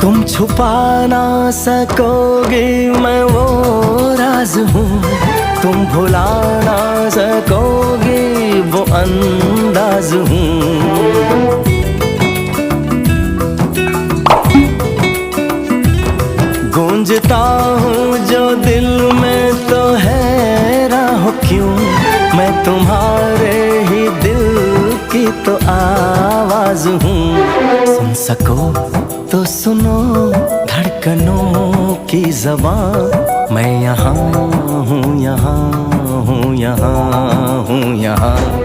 तुम छुपा ना सकोगे मैं वो राज हूँ, तुम भुला ना सकोगे वो अंदाज हूँ। गूंजता हूँ जो दिल में तो हैरान हो क्यों, मैं तुम्हारे ही दिल की तो आवाज हूँ। सुन सको तो सुनो धड़कनों की ज़बान, मैं यहाँ हूँ, यहाँ हूँ, यहाँ हूँ, यहाँ।